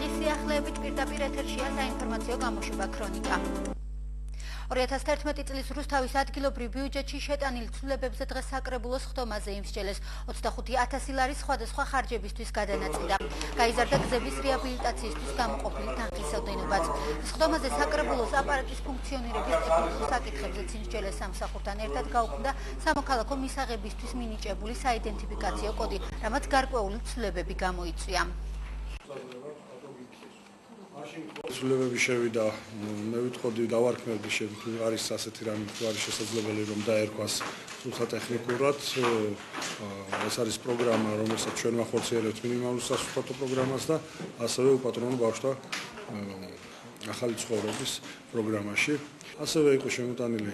დღის სიახლეებით პირდაპირ ეთერშია საინფორმაციო გამოშვება ქრონიკა. 2011 წლის რუსთავის ადგილობრივ ბიუჯეტში შეტანილ ცვლილებებზე დღეს საკრებულოს ხდომაზე იმსჯელეს 25,000 ლარის სხვადასხვა ხარჯებისთვის გადანაწილდა. გაიზარდა გზების რეაბილიტაციისთვის გამოყოფილი თანხის რაოდენობაც. ხდომაზე საკრებულოს აპარატის ფუნქციონირების ტექნიკურ საკითხებზეც იმსჯელეს სამსახურთან ერთად გაუქმდა სამოქალაქო მისაღებისთვის მინიჭებული საიდენტიფიკაციო კოდი, რამაც გარკვეული ცვლილებები გამოიწვია. ცვლილებები შევიდა, მე ვიტყოდი დავარქმევდი თუ არის ასეთი რამე, თუ არის შესაძლებელი რომ დაერქვას სულთა ტექნიკურად. ეს არის პროგრამა, რომელსაც ჩვენ ვახორციელებთ მინიმალურ სასურსათო პროგრამას და ასევე უპატრონო ბავშვთა ახალი ცხოვრების პროგრამაში. ასევე იყო შემოტანილი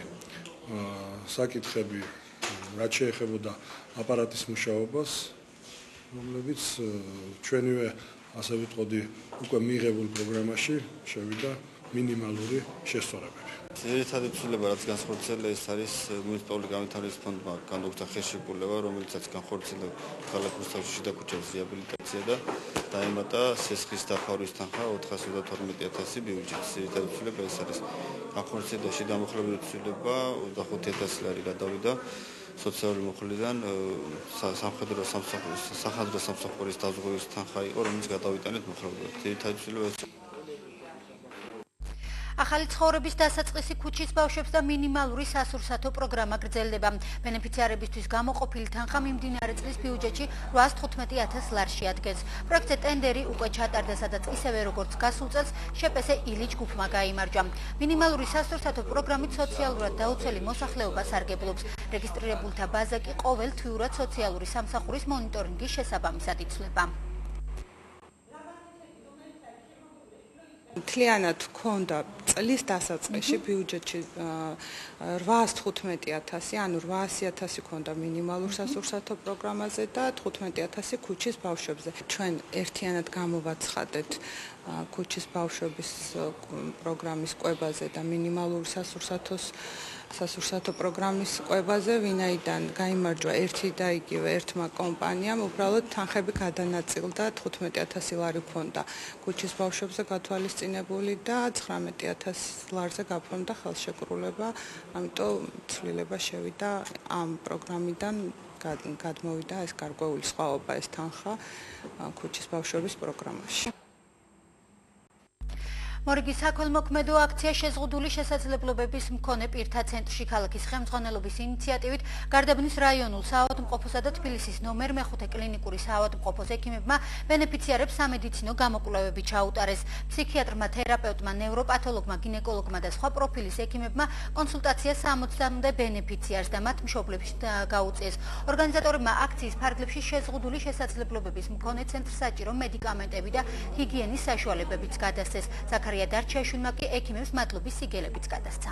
საკითხები, რაც შეეხებოდა აპარატის მუშაობას, რომლებიც ჩვენივე ასე ვიტყოდი უკვე მიღებულ პროგრამაში შევიდა მინიმალური შესწორებები. ძირითადი ცვლილება, რაც განხორციელდა, ეს არის მუნიციპალური განვითარების ფონდმა განუხდა ხელშეკრულება, რომელიც განხორციელდა ქალაქ რუსთავში შიდა ქუჩების რეაბილიტაცია და დაემატა სესხის დაფარვის თანხა 412,000 ბიუჯეტს. ძირითადი ცვლილება ეს არის განხორციელდა შიდა მოხლებრივი ცვლილება 25,000 ლარი გადავიდა სოციალური მოხელიდან სამხედრო სამსახურის დაზღვევის თანხა იყო, რომელიც გადავიტანეთ მოხლებრივად. ძირითადი ცვლილება ახალი ცხოვრების დასაწყისი ქუჩის ბავშვებს და მინიმალური სასურსათო პროგრამა გრძელდება. ბენეფიციარებისთვის გამოყოფილი თანხა მიმდინარე წლის ბიუჯეტში 815,000 ლარს შეადგენს. პროექტზე ტენდერი უკვე ჩატარდა, სადაც ისევე როგორც გასულ წელს შპს ილიჩ გუფმა გაიმარჯვა. მინიმალური სასურსათო პროგრამით სოციალურად დაუცველი მოსახლეობას სარგებლობს. რეგისტრირებულთა ბაზა კი ყოველთვიურად სოციალური სამსახურის მონიტორინგის შესაბამისად იცვლება. მთლიანად ჰქონდა წლის დასაწყისში ბიუჯეტში 815,000, ანუ 800,000 ჰქონდა მინიმალურ სასურსათო პროგრამაზე და 15,000 ქუჩის ბავშვებზე. ჩვენ ერთიანად გამოვაცხადეთ ქუჩის ბავშვების პროგრამის კვებაზე და მინიმალური სასურსათო პროგრამის კვებაზე, ვინაიდან გაიმარჯვა ერთი და იგივე ერთმა კომპანიამ, უბრალოდ თანხები გადანაწილდა 15,000 ლარი ჰქონდა ქუჩის ბავშვებზე გათვალისწინებული და 19,000 ლარზე გაფორმდა ხელშეკრულება, ამიტომ ცვლილება შევიდა ამ პროგრამიდან გადმოვიდა ეს გარკვეული სხვაობა, ეს თანხა ქუჩის ბავშვების პროგრამაში. მორიგის საქველმოქმედო აქცია შეზღუდული შესაძლებლობების მქონე პირთა ცენტრში ქალაქის ხელმძღვანელობის ინიციატივით გარდაბნის რაიონულ საავადმყოფოსა და თბილისის ნომერ მე-5 კლინიკური საავადმყოფოს ექიმებმა ბენეფიციარებს სამედიცინო გამოკვლევები ჩაუტარეს. ფსიქიატრმა, თერაპევტმა, ნევროპათოლოგმა, გინეკოლოგმა და სხვა პროფილის ექიმებმა კონსულტაცია 60-მდე ბენეფიციარს და მათ მშობლებს გაუწიეს. ორგანიზატორებმა აქციის ფარგლებში შეზღუდული შესაძლებლობების მქონე ცენტრს საჭირო მედიკამენტები და ჰიგიენის საშუალებებიც გადასცეს. ზაქარია დარჩაშვილმა კი ექიმებს მადლობის სიგელებიც გადასცა.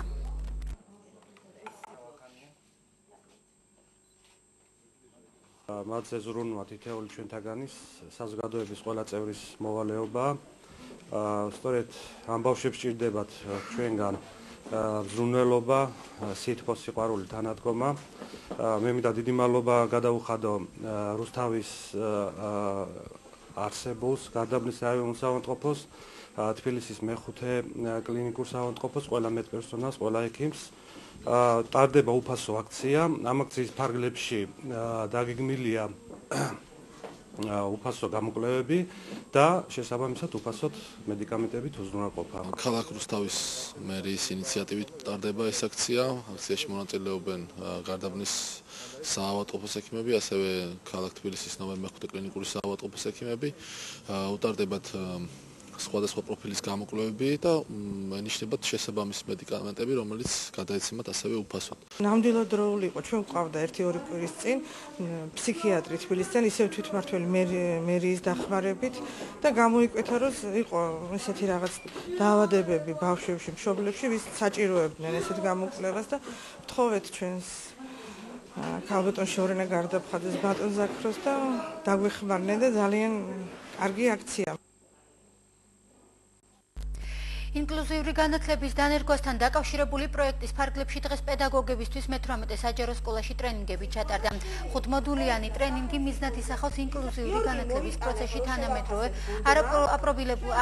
მათზე ზრუნვა თითოეული ჩვენთაგანის საზოგადოების ყველა წევრის მოვალეობა. სწორედ ამ ბავშვებს სჭირდებათ ჩვენგან ზრუნველობა, სითბო, სიყვარული, თანადგომა. მე მინდა დიდი მადლობა გადაუხადო რუსთავის არსებულს, გარდაბნის რაიონულ საავადმყოფოს, თბილისის მე-5 კლინიკურ საავადმყოფოს, ყველა მედპერსონალს, ყველა ექიმს. ტარდება უფასო აქცია. ამ აქციის ფარგლებში დაგეგმილია უფასო გამოკვლევები და შესაბამისად უფასოდ მედიკამენტებით უზრუნველყოფა. ქალაქ რუსთავის მერის ინიციატივით ტარდება ეს აქცია. აქციაში მონაწილეობენ გარდაბნის საავადმყოფოს ექიმები, ასევე ქალაქ თბილისის ნომერ მე-5 კლინიკური საავადმყოფოს ექიმები. უტარდებათ სხვადასხვა პროფილის გამოკვლევები და ენიშნებათ შესაბამის მედიკამენტები, რომელიც გადაეცემათ ასევე უფასოდ. ნამდვილად დროული იყო, ჩვენ გვყავდა 1-2 კვირის წინ ფსიქიატრი თბილისიდან, ისევ თვითმმართველი მერიის დახმარებით და გამოიკვეთა, რომ იყო ესეთი რაღაც დაავადებები ბავშვებში, მშობლებში, ვის საჭიროებდნენ ესეთ გამოკვლევას და ვთხოვეთ ჩვენს ქალბატონ შორენა გარდაფხადეს ბატონ ზაქროს და დაგვეხმარნენ და ძალიან კარგი აქცია. ინკლუზიური განათლების დანერგვასთან დაკავშირებული პროექტის ფარგლებში დღეს პედაგოგებისთვის მე-18 საჯარო სკოლაში ტრენინგები ჩატარდა. 5 მოდულიანი ტრენინგი მიზნად ისახავს ინკლუზიური განათლების პროცესში თანამედროვე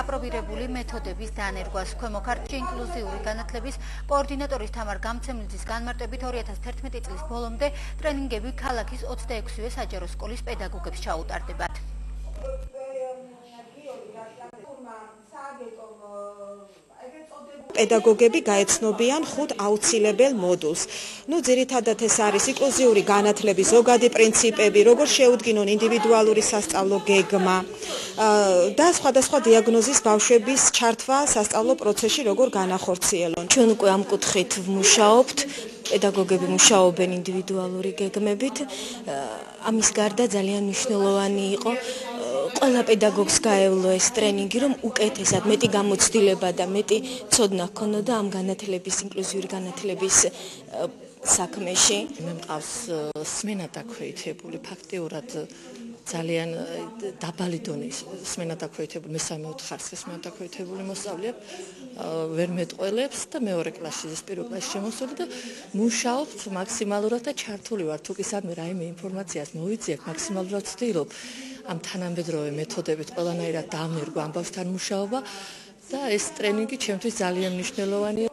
აპრობირებული მეთოდების დანერგვას. ქვემო ქართლში ინკლუზიური განათლების კოორდინატორის თამარ გამცემლიძის განმარტებით 2011 წლის ბოლომდე ტრენინგები ქალაქის 26-ვე საჯარო სკოლის პედაგოგებს ჩაუტარდებათ. პედაგოგები გაეცნობიან 5 აუცილებელ მოდულს. ძირითადად ეს არის ინკლუზიური განათლების ზოგადი პრინციპები, როგორ შეუდგინონ ინდივიდუალური სასწავლო გეგმა და სხვადასხვა დიაგნოზის ბავშვების ჩართვა სასწავლო პროცესში როგორ განახორციელონ. ჩვენ უკვე ამ კუთხით ვმუშაობთ. პედაგოგები მუშაობენ ინდივიდუალური გეგმებით. ამის გარდა ძალიან მნიშვნელოვანი იყო ყველა პედაგოგს გაევლო ეს ტრენინგი, რომ უკეთესად მეტი გამოცდილება და მეტი ცოდნა ჰქონოდა ამ განათლების, ინკლუზიური განათლების საქმეში. მე მყავს სმენა დაქვეითებული, ფაქტიურად ძალიან დაბალი დონის სმენა დაქვეითებული, მე-13 ხარისხის სმენა დაქვეითებული მოსწავლეა, ვერ მეტყველებს და მეორე კლასში, ეს პირველ კლასში შემოსული და მუშაობთ მაქსიმალურად და ჩართული ვარ, თუ კი სადმე რაიმე ინფორმაციას მოვიძიებ, მაქსიმალურად ვცდილობ ამ თანამედროვე მეთოდებით ყველანაირად დავნერგო ამბავსთან მუშაობა და ეს ტრენინგი ჩემთვის ძალიან მნიშვნელოვანია.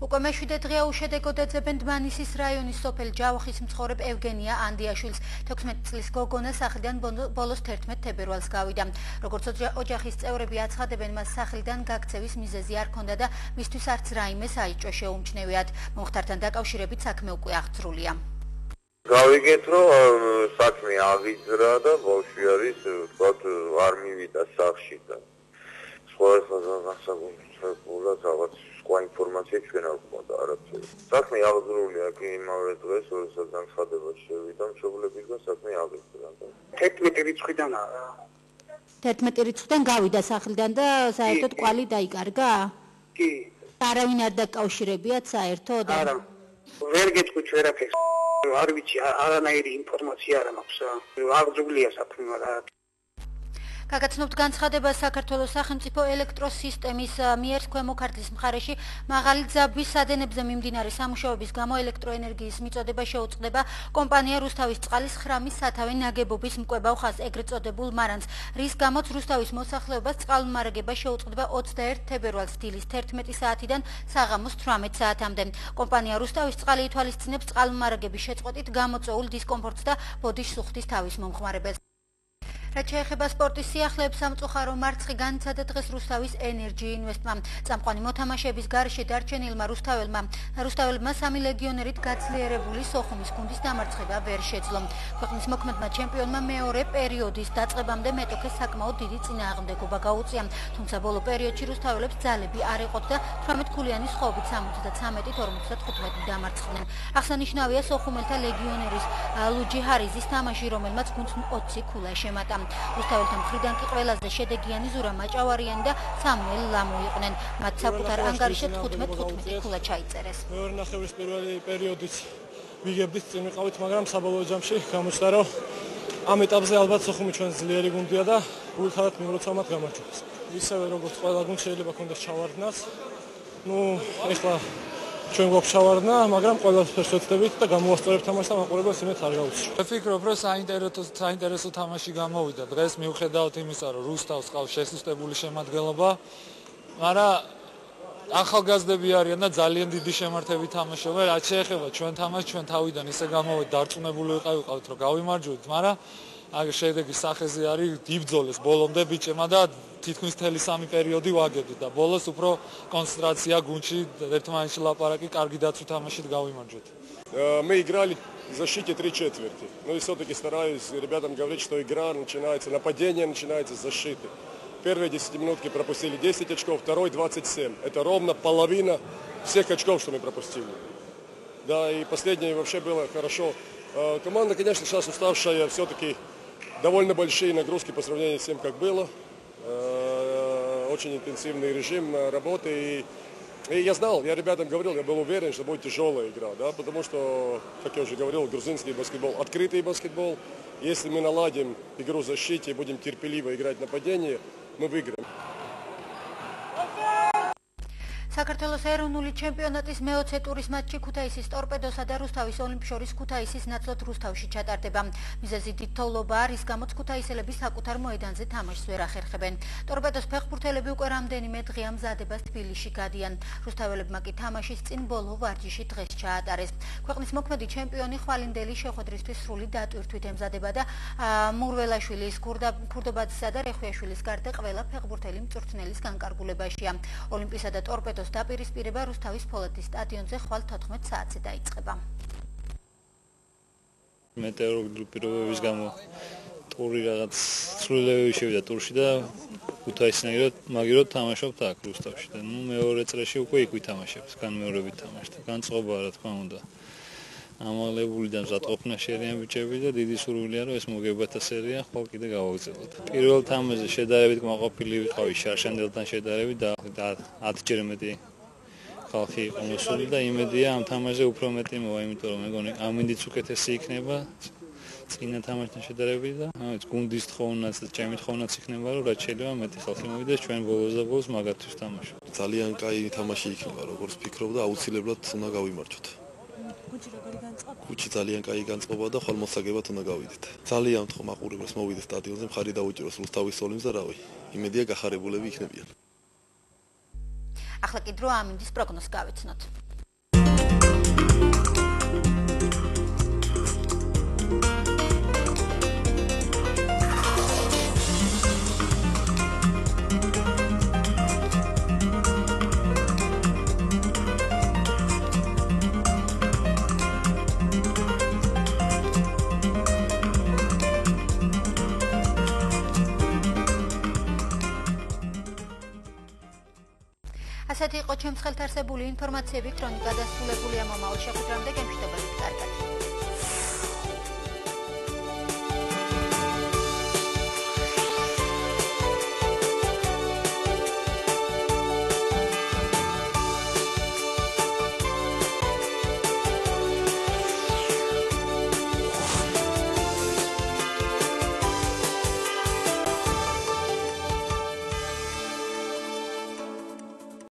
უკვე მე-7 დღეა უშედეგოდ ეძებენ დმანისის რაიონის სოფელ ჯავახის მცხოვრებ ევგენია ანდიაშვილს. 16 წლის გოგონა სახლიდან ბოლოს 11 თებერვალს გავიდა. როგორც ოჯახის წევრები აცხადებენ, მას სახლიდან გაქცევის მიზეზი არ ჰქონდა და მისთვის არც რაიმე საჭირო შეუმჩნევიათ. მომხდართან დაკავშირებით საქმე უკვე აღძრულია. გავიგეთ, რომ საქმე აღიძრა და ბავშვი არის, ვთქვათ, არ მივიდა სახლში და სხვა განსაკუთრებულად რაღაც სხვა ინფორმაცია ჩვენ არ გვქონდა არაფერი. საქმე აღძრულია, კი იმავე დღეს, როდესაც განცხადება შევიდა მშობლებისგან, საქმე აღიძრა. 11 რიცხვიდან 11 რიცხვიდან გავიდა სახლიდან და საერთოდ კვალი დაიკარგა? კი. არავინ არ დაკავშირებიათ საერთოდ? არა. ვერ გეტყვით ვერაფერს. არ ვიცი, არანაირი ინფორმაცია არ მაქვს. აღძრულია საქმე, მაგრამ გაგაცნობთ განცხადებას საქართველოს სახელმწიფო ელექტროსისტემის მიერ ქვემო ქართლის მხარეში მაღალი ძაბვის სადენებზე მიმდინარე სამუშაოების გამო ელექტროენერგიის მიწოდება შეუწყდება კომპანია რუსთავის წყალის ხრამის სათავე ნაგებობის მკვებავ ხაზს, ეგრეთ წოდებულ მარანს, რის გამოც რუსთავის მოსახლეობას წყალმომარაგება შეუწყდება 21 თებერვალს დილის 11 საათიდან საღამოს 18 საათამდე. კომპანია რუსთავის წყალი ითვალისწინებს წყალმომარაგების შეწყვეტით გამოწვეულ დისკომფორტს და ბოდიშ სუხთის თავის მომხმარებელს. რაც შეეხება სპორტის სიახლეებს, სამწუხარო მარცხი განიცადა დღეს რუსთავის ენერჯი ინვესტმა. წამყვანი მოთამაშეების გარეშე დარჩენილმა რუსთაველებმა 3 ლეგიონერით გაძლიერებული სოხუმის გუნდის დამარცხება ვერ შეძლო. ქვეყნის მოქმედმა ჩემპიონმა მეორე პერიოდის დაწყებამდე მეტოქეს საკმაოდ დიდი წინააღმდეგობა გაუწია. თუმცა ბოლო პერიოდში რუსთაველებს ძალები არ ეყოთ და 18 ქულიანი სხობით 73-55 დამარცხდნენ. აღსანიშნავია სოხუმელთა ლეგიონერის ლუჯი ჰარიზის თამაში, რომელმაც გუნდს 20 ქულა შემატა. რუსთაველთა მხრიდან კი ყველაზე შედეგიანი ზურა მაჭავარიანი და სამუელ ლამო იყვნენ. მათ საკუთარ ანგარიშზე 15 ქულა ჩაიწერეს. მეორე ნახევრის პირველი პერიოდიც ვიგებდით წინ ვიყავით, მაგრამ საბოლოო ჯამში გამოჩნდა, რომ ამ ეტაპზე ალბათ სოხუმი ჩვენ ძლიერი გუნდია და გულთადად მივროცა მათ გამარჯვებას. ისევე როგორც ყველა გუნდს შეიძლება ქონდეს ჩავარდნას. ეხლა ჩვენ გვაქვს ჩავარდნა, მაგრამ ყველაფერს ვეცდებით და გამოვასწორებთ თამაშს და მაყურებელს იმედს არ გავუცრით. ვფიქრობ, რომ საინტერესო თამაში გამოვიდა. დღეს მიუხედავად იმისა, რომ რუსთავს ყავს შესუსტებული შემადგენლობა, მაგრამ ახალგაზრდები არიან და ძალიან დიდი შემართებით თამაშობენ. რაც შეეხება ჩვენ თამაშს, ჩვენ თავიდან ისე გამოვით, დარწმუნებული ვიყავით, რომ გავიმარჯვებთ, მაგრამ აგერ შედეგის სახეზე არის იბრძოლეს ბოლომდე ბიჭებმა და თითქმის მთელი 3 პერიოდი ვაგებდით და болос უფრო концентрация гунчи ერთმანეთში ლაპარაკი კარგი დაცვით თამაშით გავიმარჯვეთ. Мы играли в защите 3/4. Ну и все-таки стараюсь ребятам говорить, что игра начинается, нападение начинается с защиты. Первые 10 минутки пропустили 10 очков, второй 27. Это ровно половина всех очков, что мы пропустили. Да, и последнее вообще было хорошо. Команда, конечно, сейчас уставшая, все-таки довольно большие нагрузки по сравнению с тем, как было. Очень интенсивный режим работы. И я знал, я ребятам говорил, я был уверен, что будет тяжелая игра, да, потому что, как я уже говорил, грузинский баскетбол, открытый баскетбол. Если мы наладим игру в защите и будем терпеливо играть в нападении, мы выиграем. საქართველოს ეროვნული ჩემპიონატის მე-20 ტურის მატჩი ქუთაისის ტორპედოსა და რუსთავის ოლიმპიშორის ქუთაისის ნაცვლად რუსთავში ჩატარდება. მიზეზი დიდ თოვლობაა, რის გამოც ქუთაისელები საკუთარ მოედანზე თამაშს ვერ ახერხებენ. ტორპედოს ფეხბურთელები უკვე რამდენიმე დღეა მზადებას თბილისში გადიან. რუსთაველებმა კი თამაშის წინ ბოლო ვარჯიში დღეს ჩაატარეს. ქვეყნის მოქმედი ჩემპიონი ხვალინდელი შეხვედრისთვის სრული დატვირთვით ემზადება და მურველაშვილის, ქურდობაძისა და რეხვიაშვილის გარდა ყველა ფეხბურთელი მწვრთნელის განკარგულებაშია. ოლიმპისა და ტორპედოს დაპირისპირება რუსთავის ფოლადის სტადიონზე ხვალ 14 საათზე დაიწყება. მეტეოროლოგიური პირობების გამო ტური რაღაც სრულიად შევიდა ტურში და ქუთაისნაირად მაგირად თამაშობთ აქ რუსთავში და მეორე წრეში უკვე იქ ვითამაშებთ, განმეორებით თამაშობთ. განწყობაა რა თქმა უნდა. ამაღლებული და მზადყოფნა შერიან ბიჭები და დიდი სურვილია რომ ეს მოგებათა სერია ხვალ კიდე გავაგრძელოთ. პირველ თამაშზე შედარებით კმაყოფილი ვიყავი შარშანდელთან შედარებით და 10ჯერ მეტი ხალხი იყო მოსული და იმედია ამ თამაშზე უფრო მეტი მოვა, იმიტომ რომ მეგონი ამინდიც უკეთესი იქნება წინა თამაშთან შედარებით და გუნდის თხოვნაც და ჩემი თხოვნაც იქნება რომ რაც შეიძლება მეტი ხალხი მოვიდეს ჩვენ ბოლოს და ბოლოს მაგათთვის თამაშობთ. ძალიან კაი თამაში იქნება, როგორც ფიქრობ და აუცილებლად უნდა გავიმარჯვოთ. ქუჩი ძალიან კაი განწყობა და ხვალმოსაგებად უნდა გავიდეთ. ძალიან ვთხოვ მაყურებელს მოვიდეს სტადიონზე, მხარი დაუჭიროს რუსთავის ოლიმპს და რავი, იმედია გახარებულები იქნებიან. ახლა კი დრო ამინდის პროგნოზს გავიცნოთ. ასეთი იყო ჩემს ხელთ არსებული ინფორმაციები, ქრონიკა დასრულებულია მომავალ შეხვედრამდე, გემშვიდობებით.